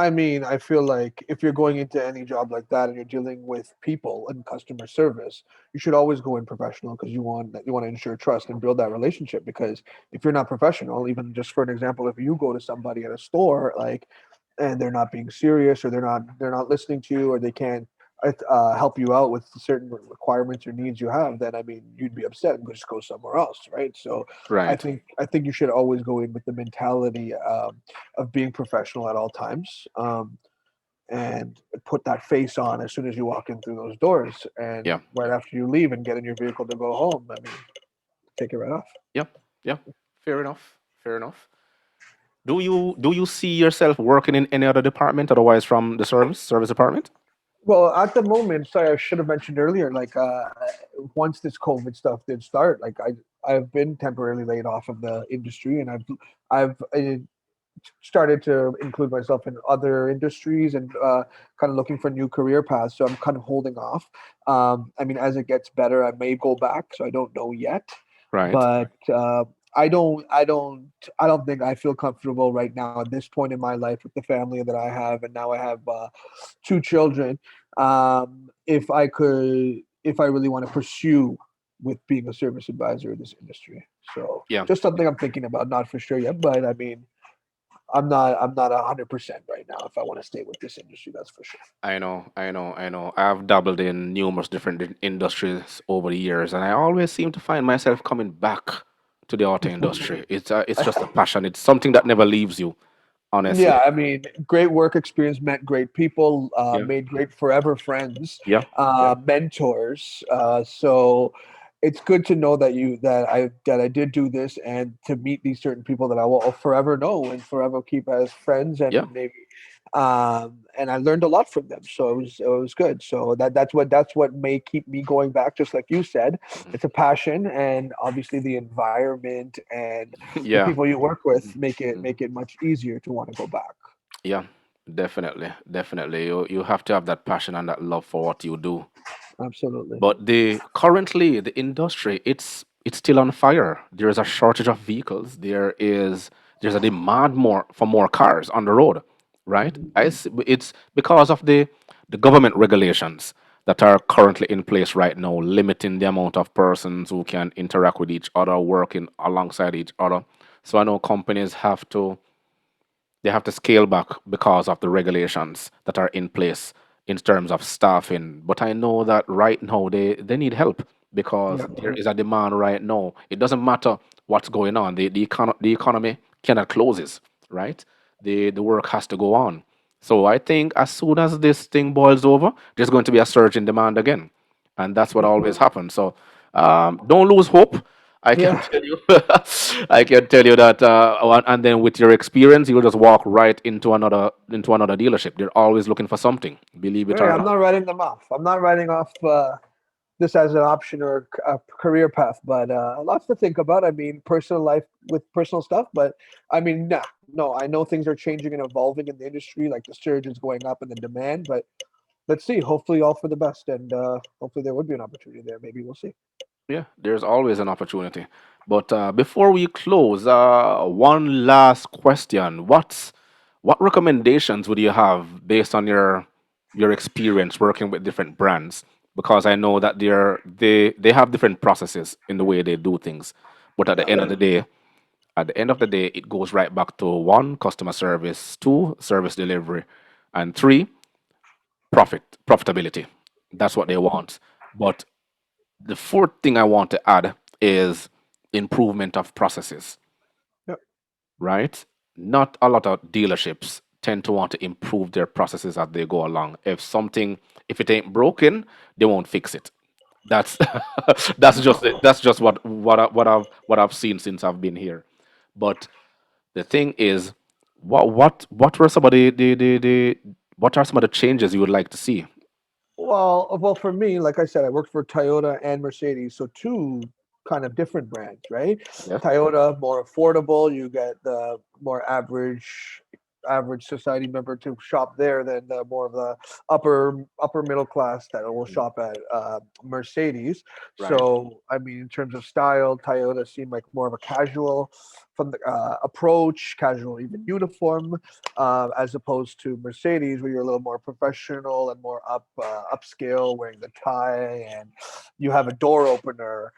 I mean, I feel like if you're going into any job like that and you're dealing with people and customer service, you should always go in professional because you want to ensure trust and build that relationship. Because if you're not professional, even just for an example, if you go to somebody at a store like and they're not being serious or they're not listening to you or they can't help you out with certain requirements or needs you have, then I mean you'd be upset and just go somewhere else, right? So Right. I think you should always go in with the mentality of being professional at all times, and put that face on as soon as you walk in through those doors, and Yeah. right after you leave and get in your vehicle to go home. I mean, take it right off. Yeah. Yeah. Fair enough. Fair enough. Do you see yourself working in any other department otherwise from the service department? Well, at the moment, sorry, I should have mentioned earlier. Like, once this COVID stuff did start, like I've been temporarily laid off of the industry, and I've started to include myself in other industries and kind of looking for new career paths. So I'm kind of holding off. I mean, as it gets better, I may go back. So I don't know yet, Right. but I don't think I feel comfortable right now at this point in my life with the family that I have, and now I have two children. If I really want to pursue with being a service advisor in this industry, so Yeah. just something I'm thinking about, not for sure yet, but I mean, I'm not 100% right now if I want to stay with this industry. That's for sure. I know, I know, I know. I've dabbled in numerous different industries over the years, and I always seem to find myself coming back to the auto industry. It's just a passion. It's something that never leaves you, honestly. Yeah, I mean, great work experience, met great people, Yeah, made great forever friends, yeah, yeah, mentors. So it's good to know that I did do this, and to meet these certain people that I will forever know and forever keep as friends, and yeah. maybe and I learned a lot from them. So it was good. So that's what may keep me going back. Just like you said, Mhm. it's a passion, and obviously the environment and the Yeah, people you work with make it mhm. make it much easier to want to go back. Yeah. Definitely, definitely. You have to have that passion and that love for what you do. Absolutely. But the industry, it's still on fire. There is a shortage of vehicles. There's a demand for more cars on the road, right? It's because of the government regulations that are currently in place right now, limiting the amount of persons who can interact with each other, working alongside each other. So I know companies have to scale back because of the regulations that are in place in terms of staffing. But I know that right now they need help because Yeah. there is a demand right now. It doesn't matter what's going on. The economy cannot closes, right? The work has to go on. So I think as soon as this thing boils over, there's going to be a surge in demand again, and that's what always happens. So don't lose hope. I can Yeah. tell you, I can tell you that, and then with your experience, you'll just walk right into another dealership. They're always looking for something, believe it Hey, or I'm not. not writing them off. I'm not writing off this as an option or a career path, but lots to think about. I mean, personal life with personal stuff, but I mean, nah, no, I know things are changing and evolving in the industry, like the surge is going up in the demand, but let's see. Hopefully, all for the best, and hopefully, there would be an opportunity there. Maybe we'll see. Yeah, there's always an opportunity. But before we close, one last question: what recommendations would you have based on your experience working with different brands? Because I know that they have different processes in the way they do things, but at the Yeah. end of the day, it goes right back to one, customer service, two, service delivery, and three, profitability. That's what they want. But the fourth thing I want to add is improvement of processes, Yeah. right? Not a lot of dealerships tend to want to improve their processes as they go along. If it ain't broken, they won't fix it. That's that's just it. That's just what I've seen since I've been here. But the thing is, what were some of the what are some of the changes you would like to see? Well, for me, like I said, I worked for Toyota and Mercedes, so two kind of different brands, right? Yes. Toyota more affordable, you get the more average average society member to shop there than more of the upper middle class that will Mhm. shop at Mercedes. Right. So I mean, in terms of style, Toyota seemed like more of a casual from the approach, casual even uniform, as opposed to Mercedes, where you're a little more professional and more upscale, wearing the tie, and you have a door opener,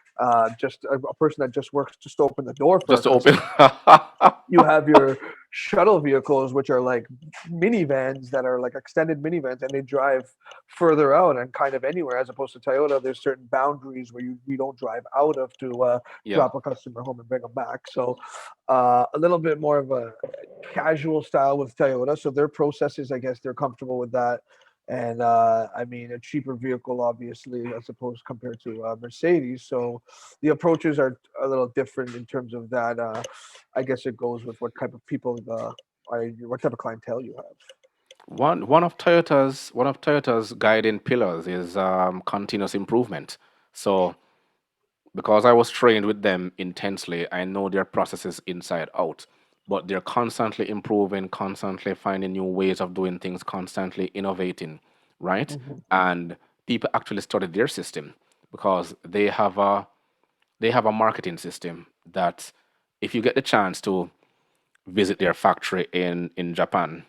just a person that just works just to open the door for a Just to open. customer. You have your shuttle vehicles, which are like minivans that are like extended minivans, and they drive further out and kind of anywhere. As opposed to Toyota, there's certain boundaries where we don't drive out of to Yeah. drop a customer home and bring them back. So a little bit more of a casual style with Toyota. So their processes, I guess, they're comfortable with that. And I mean, a cheaper vehicle, obviously, as opposed compared to Mercedes. So the approaches are a little different in terms of that. I guess it goes with what type of people are you, what type of clientele you have. One of Toyota's guiding pillars is continuous improvement. So because I was trained with them intensely, I know their processes inside out. But they're constantly improving, constantly finding new ways of doing things, constantly innovating, right? Hmm. And people actually study their system because they have a marketing system that if you get the chance to visit their factory in Japan,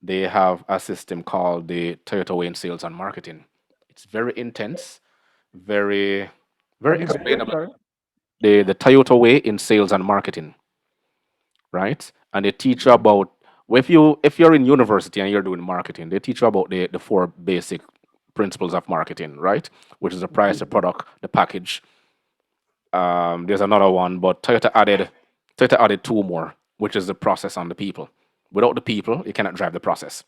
they have a system called the Toyota Way in Sales and Marketing. It's very intense, very How very do you spell it? explainable. Sorry. The Toyota Way in Sales and Marketing, right? And they teach you about if you're in university and you're doing marketing, they teach you about the four basic principles of marketing, right? Which is the price, the product, the package. There's another one, but Toyota added two more, which is the process and the people. Without the people, you cannot drive the process.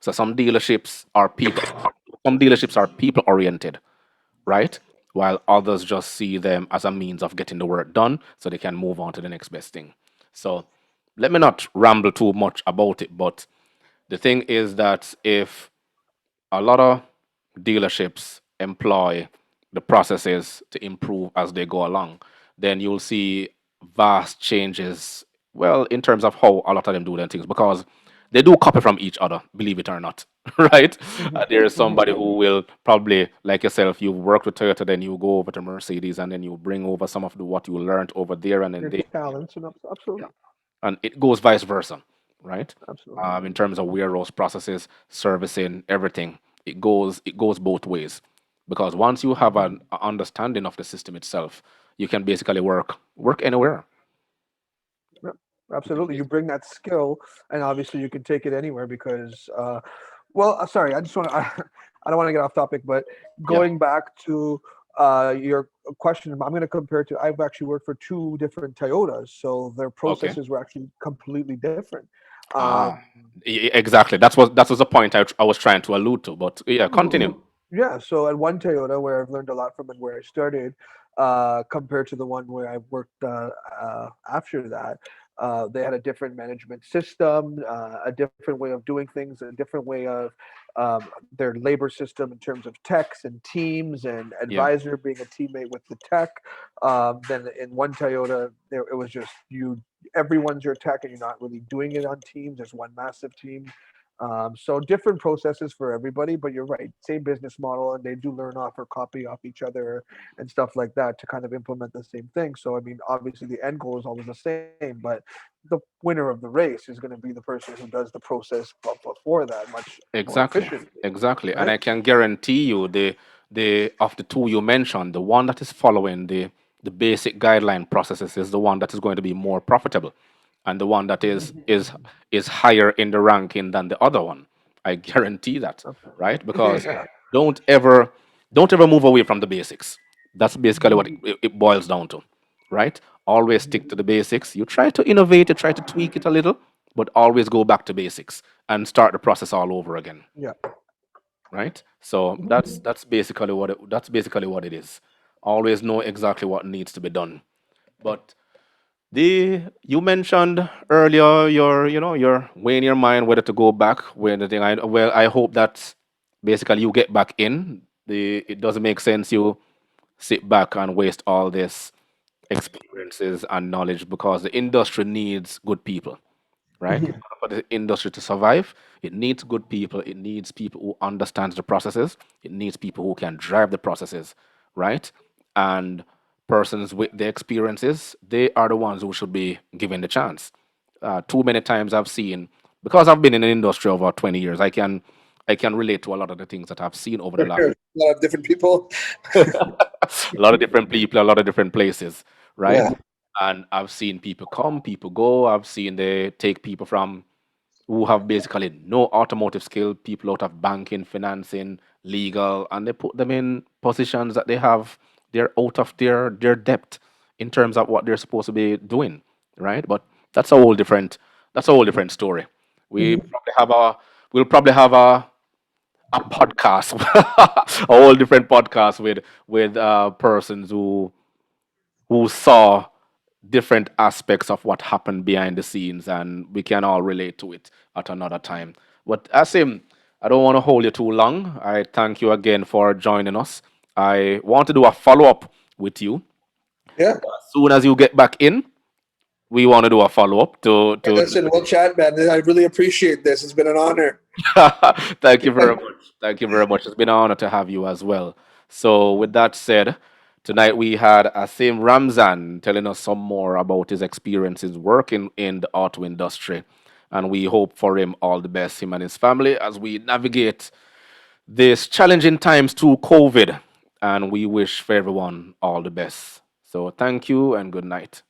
So some dealerships are people oriented, right? While others just see them as a means of getting the work done so they can move on to the next best thing. So let me not ramble too much about it, but the thing is that if a lot of dealerships employ the processes to improve as they go along, then you'll see vast changes. Well, in terms of how a lot of them do their things, because they do copy from each other, believe it or not, right? Hmm. There is Hmm. somebody who will probably, like yourself, you work with Toyota, then you go over to Mercedes, and then you bring over some of what you learned over there, and then Your they talents and yeah. absolutely, And it goes vice versa, right? absolutely. In terms of warehouse processes, servicing, everything, it goes both ways. Because once you have an understanding of the system itself, you can basically work anywhere. Yep, You can absolutely. You bas- bring that skill, and obviously you can take it anywhere because, well, sorry, I just want to, I don't want to get off topic, but yeah. going back to your question, I'm going to compare it to, I've actually worked for two different Toyotas, so their Okay. processes were actually completely different. Um, Ah, exactly. That was the point I was trying to allude to. But yeah, continue. Yeah, so at one Toyota where I've learned a lot from and where I started, compared to the one where I worked after that, they had a different management system, a different way of doing things, a different way of um, their labor system in terms of techs and teams and Yeah. advisor being a teammate with the tech. Then in one Toyota, there it was just you. Everyone's your tech, and you're not really doing it on teams. There's one massive team. So different processes for everybody, but you're right, same business model, and they do learn off or copy off each other and stuff like that to kind of implement the same thing. So I mean, obviously the end goal is always the same, but the winner of the race is going to be the person who does the process before that much more Exactly, efficiently, exactly. And right? I can guarantee you the of the two you mentioned, the one that is following the basic guideline processes is the one that is going to be more profitable, and the one that is higher in the ranking than the other one. I guarantee that, right? Because Yeah. don't ever don't ever move away from the basics. That's basically what it boils down to, right? Always stick to the basics. You try to innovate, you try to tweak it a little, but always go back to basics and start the process all over again, Yeah. right? So that's basically what it is. Always know exactly what needs to be done. But the you mentioned earlier you're weighing your mind whether to go back when the thing I hope that basically you get back in. It doesn't make sense you sit back and waste all this experiences and knowledge because the industry needs good people, right? In order for the industry to survive, it needs good people. It needs people who understands the processes. It needs people who can drive the processes, right? And persons with the experiences, they are the ones who should be given the chance. Too many times I've seen, because I've been in an industry over 20 years, I can relate to a lot of the things that I've seen over the last A lot of different people. a lot of different people, a lot of different places, right? Yeah. And I've seen people come, people go. I've seen they take people from who have basically no automotive skill, people out of banking, financing, legal, and they put them in positions that they're out of their depth in terms of what they're supposed to be doing, right? But that's a whole different that's a whole different story. We Mhm. probably have a we'll probably have a podcast, a whole different podcast with persons who saw different aspects of what happened behind the scenes, and we can all relate to it at another time. But Asim, I don't want to hold you too long. I thank you again for joining us. I want to do a follow up with you. Yeah. As soon as you get back in, we want to do a follow up Hey, to listen, we'll chat, man. I really appreciate this. It's been an honor. Thank you very much. Thank you very much. It's been an honor to have you as well. So, with that said, tonight we had Asim Ramzan telling us some more about his experiences working in the auto industry. And we hope for him all the best, him and his family, as we navigate these challenging times through COVID. And we wish for everyone all the best. So, thank you and good night.